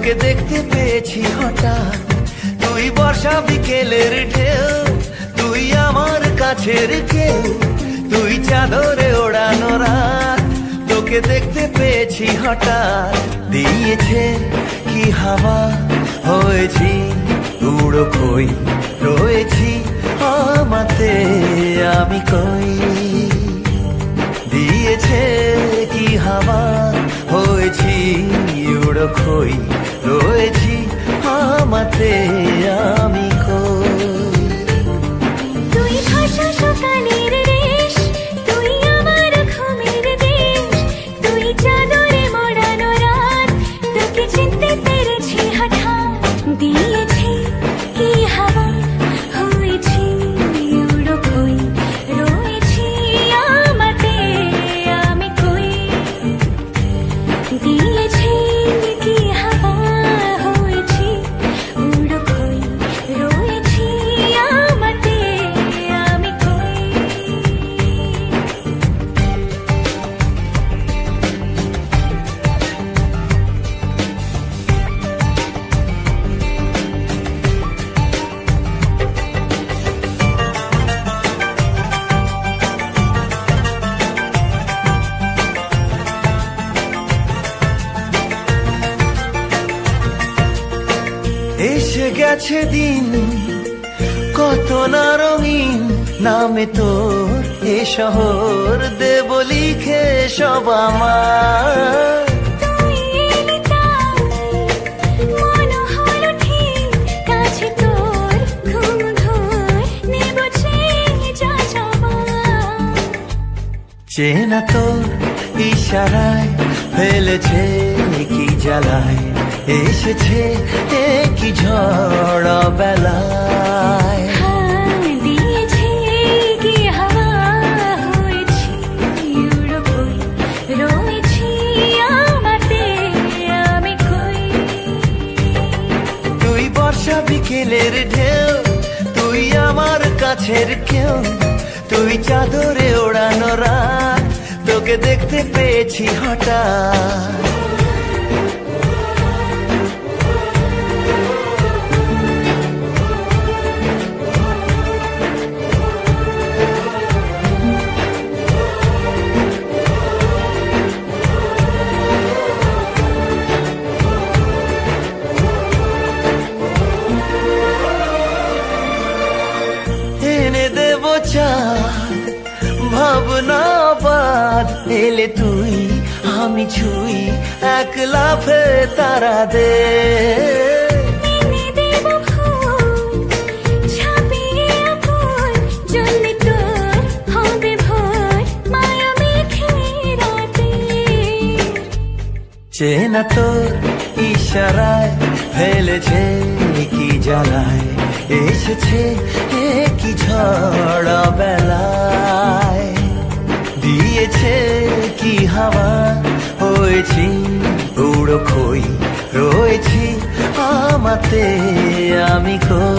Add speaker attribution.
Speaker 1: তোকে দেখতে পেয়েছি হঠাৎ, তুই বর্ষা বিকেলের ঢেউ, তুই আমার কাছের কেউ, তুই চাদরে ওড়ানো রাত। তোকে দেখতে পেয়েছি হঠাৎ, দিয়েছে কি হাওয়া, হয়েছি উড়ো খই, রয়েছি আমাতে আমি কই। দিয়েছে কি হাওয়া, হয়েছি উড়ো খই, রয়েছি আমাতে আমি কই।
Speaker 2: তুই ভাষা সকালের রেশ, তুই আমার ঘুমের দেশ, তুই চাদরে মোড়ানো রাত। তোকে চিনতে পেরেছি হঠাৎ, দিয়েছি কি হাওয়া, হয়েছি উড়ো খই, রয়েছি আমাতে আমি কই। দিয়েছি কি হাওয়া, হয়েছি উড়ো খই, রয়েছি আমাতে আমি কই।
Speaker 1: এসে গেছে দিন কত না রঙিন, নামে তোর এ শহর দেব লিখে সব আমার।
Speaker 2: তুই এলি তাই মন হলো ঠিক, কাছে তোর ঘুম ঘোর নেব চেয়ে যা যাবার।
Speaker 1: চেনা তোর ইশারায় ফেলেছে কি জ্বালায়, এসেছে কি ঝড় বেলায়।
Speaker 2: দিয়েছি কি হাওয়া, হয়েছি উড়ো খই, রয়েছি আমাতে আমি কই।
Speaker 1: তুই বর্ষা বিকেলের ঢেউ, তুই আমার কাছের কেউ, তুই চাদরে ওড়ানো রাত। তোকে দেখতে পেয়েছি হঠাৎ, এনে দেব চাঁদ ভাবনা বাদ। এলে তুই আমি ছুই, এক লাফে তারা দে।
Speaker 2: এনে দেব ফুল, ছাপিয়ে ফুল, জ্বললে তোর হবে ভোর, মায়া মেখে রাতে।
Speaker 1: চেনা তোর ইশারায় ফেলেছে কি জ্বালায়, এসেছে কি ঝড় বেলায়। দিয়েছে কি হাওয়া, হয়েছি উড়ো খই, রয়েছি আমাতে আমি কই।